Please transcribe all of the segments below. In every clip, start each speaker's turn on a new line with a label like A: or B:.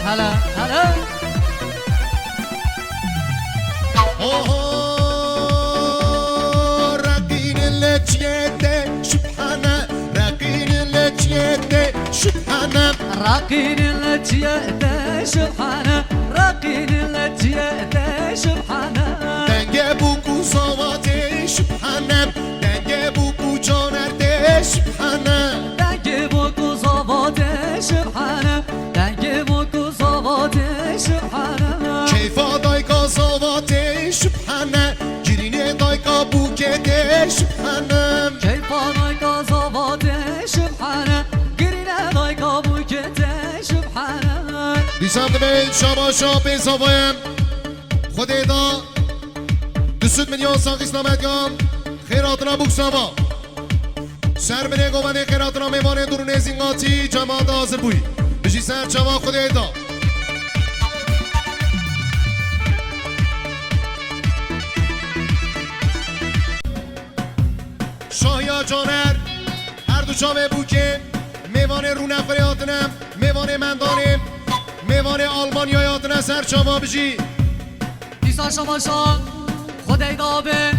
A: هلا هلا
B: رقين الجيدة سبحانه رقين الجيدة سبحانه
A: راقين الجيدة سبحانه راقين الجيدة سبحانه
B: دنگه بوکو زواده سبحانه دنگه بوکو جانرده سبحانه
A: دنگه بوکو زواده سبحانه دنگه بوکو زواده سبحانه
B: کیفا دایگا زواده سبحانه گیرینه دایگا بوکده سبحانه
A: کیفا دایگا زواده سبحانه گیرینه دایگا بوکده سبحانه
B: دیشب دمید شما شاپ زوایم خود ایدا 200 میلیون ساقیس نامدگام خیراتنا بوکساوا سر بره گوانه خیراتنا میوانه درونه زینگاتی جماعت حاضر بوی بشی سر جوا خود ایدا شاهیا جانر هر دو جامعه بوکه میوانه رونق فریاتنم میوانه مندانم میوانه آلمانیا یادنه سر جوا بشی
A: دیسا شما شان خدای دابه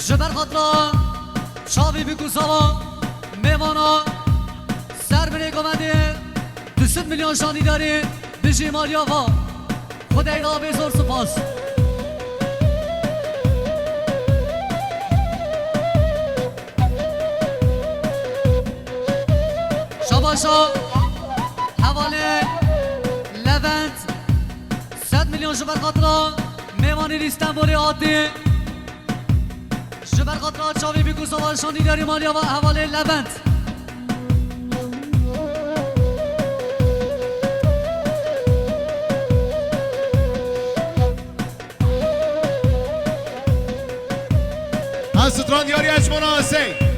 A: جبر خطرا شاوی بکو سوا میوانا سر بره گمده 200 میلیون شانی داری بشی مالیاوا خدای دابه زور سپاس شما شان حواله لونت 100 میلیون جبر خطرا میوانی استانبول عادی جبر خطرا چاوی بگو سوال شانی داری مالیا و حواله لبند
B: هستران یاری اجمانا حسین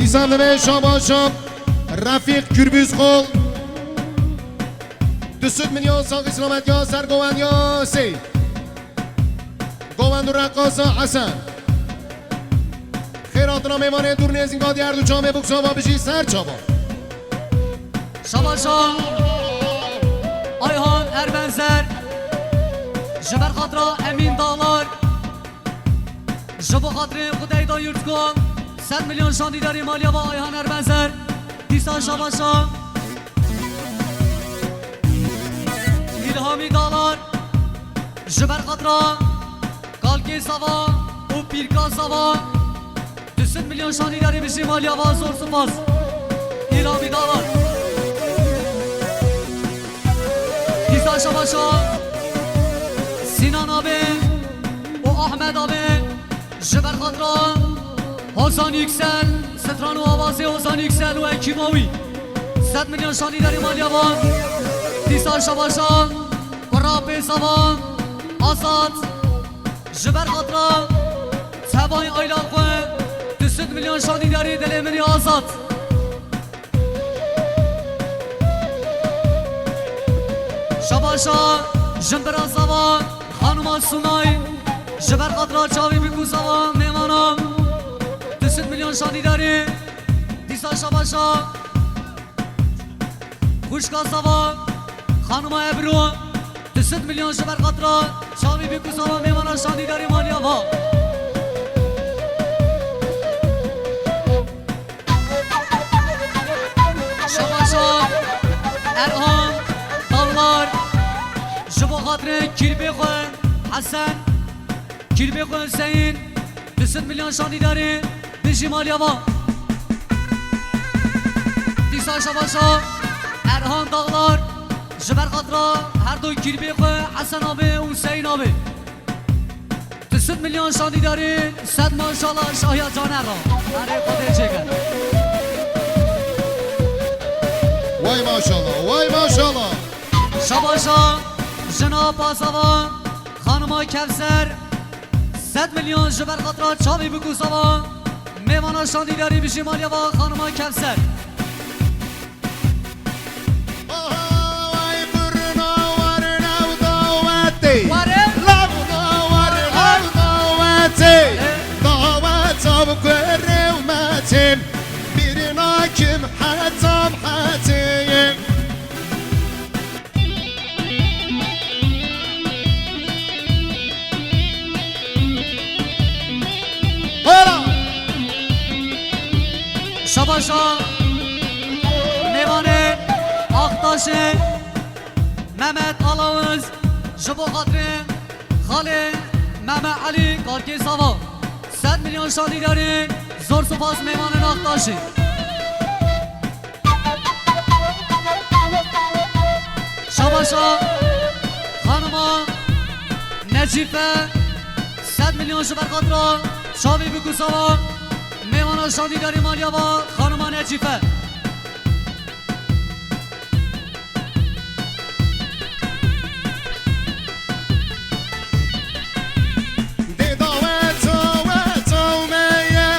B: دیسانه شما شام رفیق گربیز خول 200 میلیون ساقی سلامت یا سر گوند یا سی گوند و رقاص حسن خیراتنا میمانه دور نیزینگاه دیار دو جامعه بکساوا بشی سر چابا
A: شما شام آیهان اربنزر جبر خاطرا امین دالار جبو خاطر خدای دا یورت کن 100 میلیون شاندی داری مالیا با آیهان اربنزر دیسا شباشا ایلهامی دالار جبر خطرا کالکی سوا و پیرکا سوا 200 میلیون شاندی داری بشی مالیا با زور سپاس ایلهامی دالار دیسا شباشا سینان آبه و احمد آبه جبر خطرا حسان یکسل ستران و آوازه حسان یکسل و اکیماوی 100 میلیون شانی داری مالیاوان دیسا شباشان قرابه سوان آساد جبر خطرا تبای آیلان خواه 200 میلیون شانی داری دل منی آزاد شباشان جنبران سوان خانوما سونای جبر خطرا چاوی میکو سوان میمانم 200 میلیون شانی داری Disa Şabaşa Kuşka Sava Hanıma Ebru 200 milyon şeber katra Şavi Büyük Sava Mevana Şandidari Maliyava Şabaşa Erhan Dallar Şubu Kadri Kirbi Kuen Hasan Kirbi Kuen Hüseyin 200 milyon Şandidari Bişi Maliyava Disa Şabaşa Erhan Dağlar Jiber Kadra Her doy Kirbi Kuen Hasan abi Hüseyin abi 200 milyon Şandidari Sad maşallah Şahya Caner Hare Kadir Çeker
B: Vay maşallah, vay maşallah.
A: Şabaşa Cenab-ı Asava Hanıma Kevser 7 milyon Jiber Kadra Çavi Büku Sava Mevana Şandidari Bişi Maliyava Hanıma Kevser
B: Vay burna varna daveti.
A: Varım
B: Lavna varna daveti. Davet av görevmetim. Birine kim hatam hatiyim. Hala.
A: Şabaşa Mevane Aktaşı Mehmet Alavuz Jibo Kadri Khali Mehmet Ali Kalki Sava 7 milyon Şandidari Zor Supas Mevane Aktaşı Şabaşa Hanıma Necife 7 milyon Şuber Kadra Şavi Büku Sava Mevana Şandidari Maliyava Hanıma Necife
B: De davet avmeye.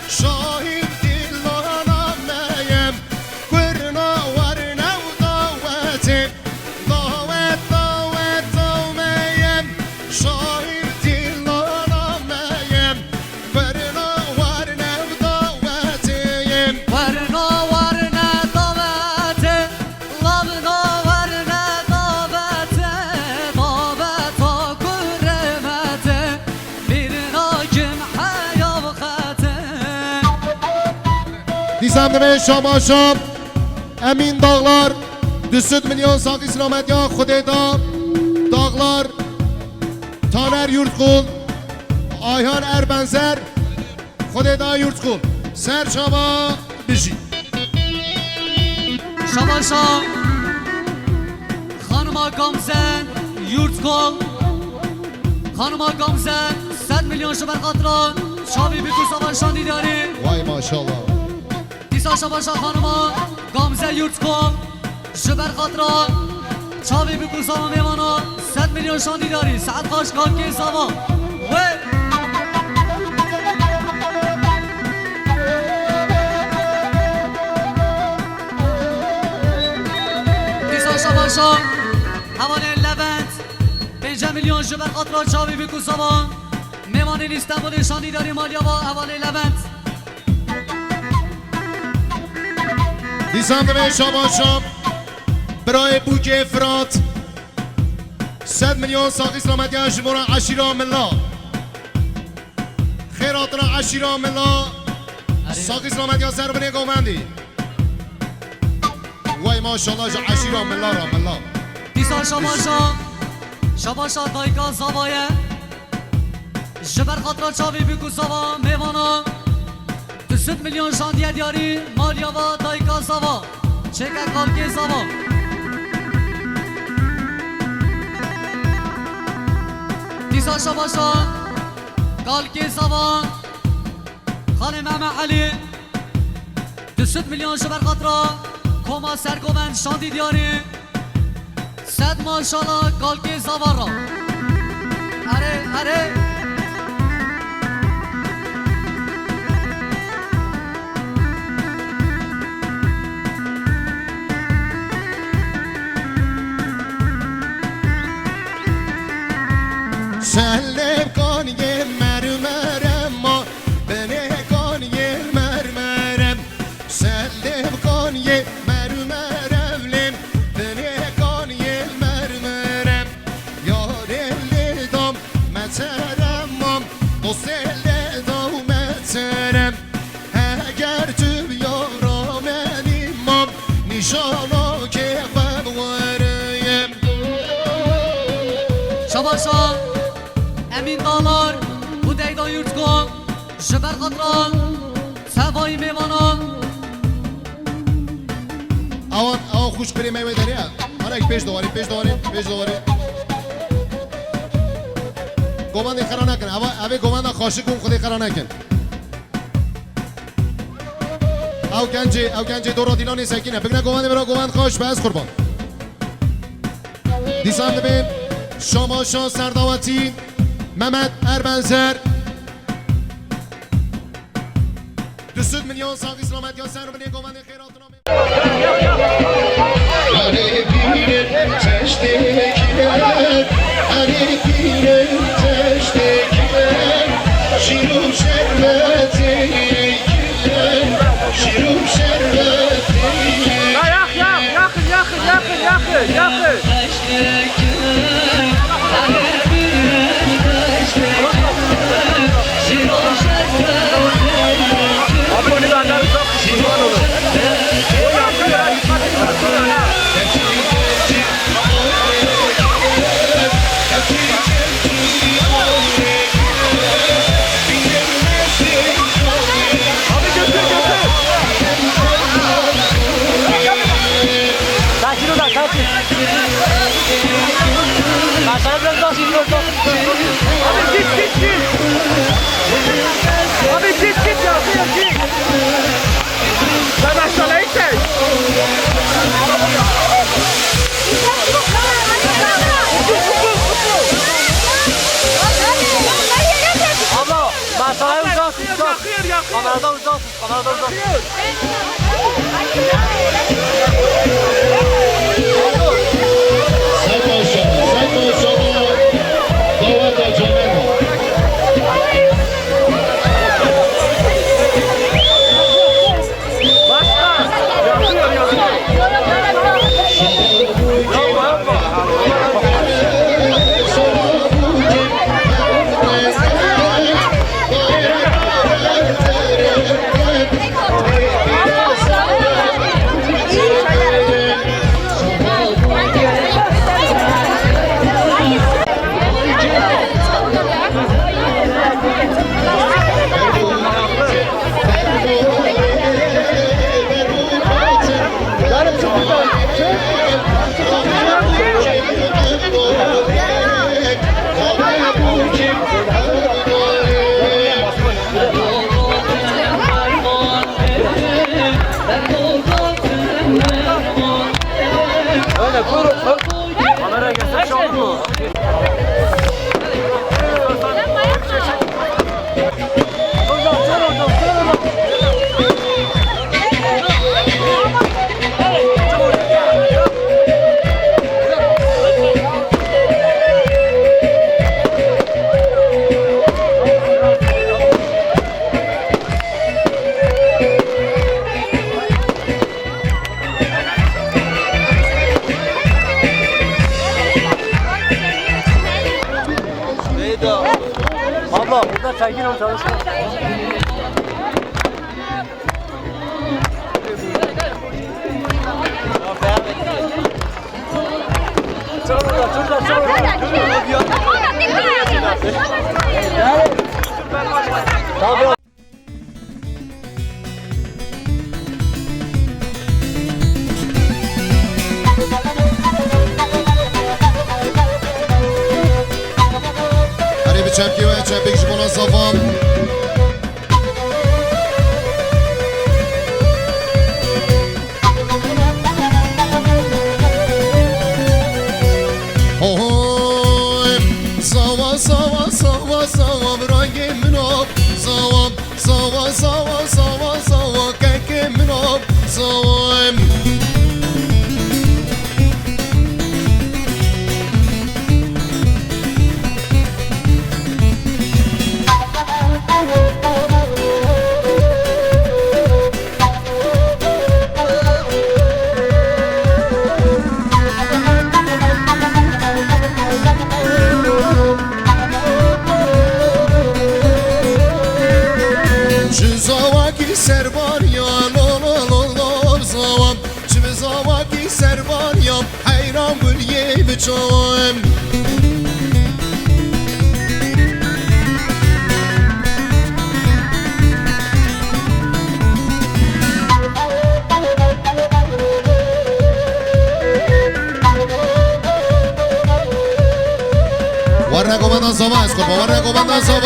B: Şahit dillana meyem. Görna varna daveti. Davet avmeyem. Şahit dillana meyem. Görna varna davetiyim.
A: Varna varna davete Lavna varna davete Daveta kuremete Birina kim hayavkete
B: Dizem ve Şabaşam Emin Dağlar 200 milyon sak İslamet ya Kudeyda Dağlar Taner Yurtkul Ayhan Erbenzer Kudeyda Yurtkul Serçaba Bişi
A: Şabaşa Hanıma Gamzen Yurtkol Hanıma Gamzen 7 milyon Şuber Kadra Şavi Büyük Sava Şandidari
B: Vay maşallah.
A: Disa Şabaşa Hanıma Gamze Yurtkol Şuber Kadra Şavi Büyük Sava Mevana 7 milyon Şandidari Saat Kaş Kalki Sava Ve Disa Şabaşa Havale Levent 5 milyon Şuber Kadra Şavi Büyük Sava Mevanin İstanbul Şandidari Maliyava Havale Levent
B: Dizem ve Şabaşam برای بوک افراد 100 میلیون ساق اسلامتی اجبورا عشیرا ملا خیراتنا عشیرا ملا ساق اسلامتی سر بنی گومندی وای ماشاءالله جا عشیرا ملا را ملا
A: Disa Şabaşa Şabaşa Dayka Zavaya Jiber Khatra Çavi Büyük Sava Mevana 200 milyon Şandiye Diyari Maliyava Dayka Zava Çeker Kalki Zava Disa Şabaşa Kalki Zava Khali Mehmet Ali 200 milyon Jiber Khatra Koma Serkoven Şandi Diyari Sad maşallah Kalki Zavara Are are
B: Sellem kan ye mermerem ma beni kan ye mermerem Sellem
A: başa Emin dağlar bu deyda yurtkom Jiber katran Sevayı meyvana
B: Avan خوش بریم میوه داری هر یک پیش دواری گوماندی خرا نکن اوه گوماندا خاشی کن خودی خرا نکن او گنجی دورا دیلانی سکینه بگنه گوماندی برا گوماند خوش بس قربان دیسان ببین شما شان سرداواتی محمد اربنزر 200 milyon sağ islamet ya sen beni govandı khairatına hani bir teştekiler hani bir teştekiler şirum şerbeti şirum şerbeti
C: Kamerada uzak. Kamera göster şu an mı? Abla burada çekin ol çalışma. Tabii.
B: چمکی و چمپیک شما صفام سوا سوا سوا سوا برای مناب سوا سوا سوا سوا سوا که مناب سوا hayran gül ye biçim ورنه قومندان زوا از قربان ورنه قومندان زوا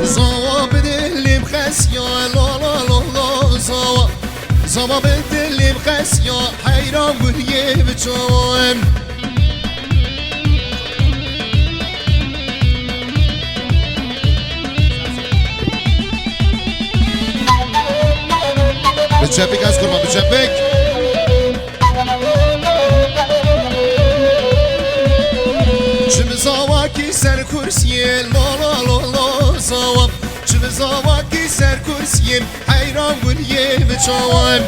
B: زوا بدلیم خسیا لا لا لا لا زوا زوا بدلیم خسیا حیران گلیه بچوام بچپک از قربان بچپک چم زوا کی سر کرسیه لا لا لا لا زوا چم زوا کی سر کرسیه حیران گلیه بچوام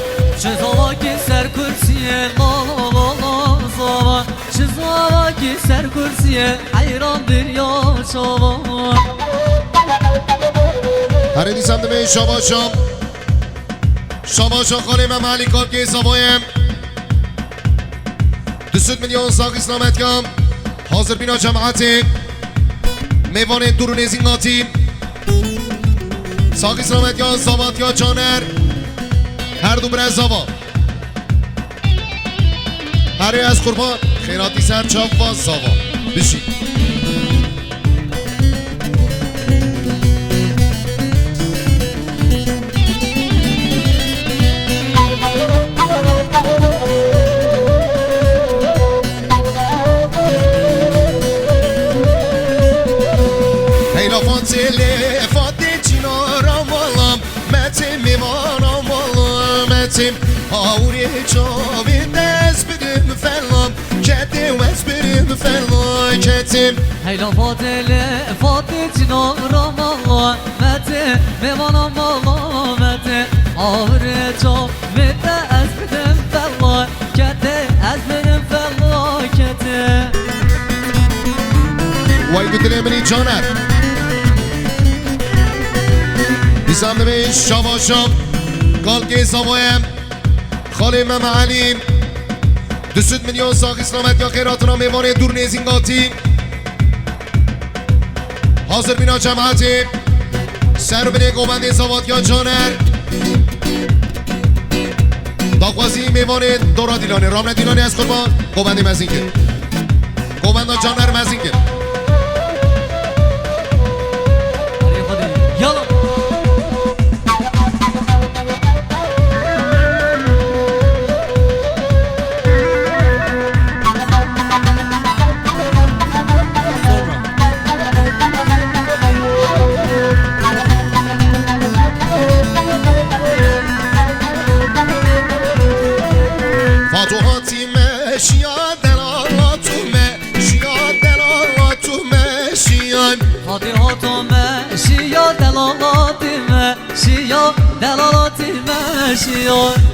A: چه زوا کی سر کرسیه لا لا لا لا زوا چه زوا کی سر کرسیه حیران دریا شوا
B: هر دیسم دمه شاباشام شاباشا خاله من محلی کار که زوایم 200 میلیون ساق اسلامت کم حاضر بینا جماعت میوان درون زینگاتی ساق اسلامت کم زوات یا جانر هر دو بره زوا هر از قربان خیراتی سر چاپ و زوا بشی آوری جاوی دست بریم فلان کتی وز بریم فلان کتیم
A: هیلا فاتله فاتچنا رامالا مته میوانا مالا مته آوری جاوی دست بریم فلان کتی از بریم فلان کتی
B: وای دو دل منی جانر بیزم نمیش شاباشام قال که زوایم خاله من معلیم 200 میلیون ساق اسلامت یا خیراتنا میوان دور نیزینگاتی حاضر بینا جماعتی سر بینه قوبنده زواد یا جانر داخوازی میوان دورا دیلانه رامن دیلانه از قربان قوبنده مزینگه قوبنده جانر مزینگه
A: یالا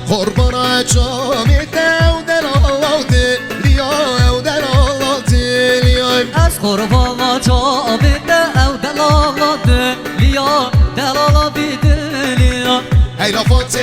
B: قربان جامی دو دلالاتی لیا او دلالاتی لیایم
A: از قربان جامی دو دلالاتی لیا دلالاتی لیا
B: هی لافات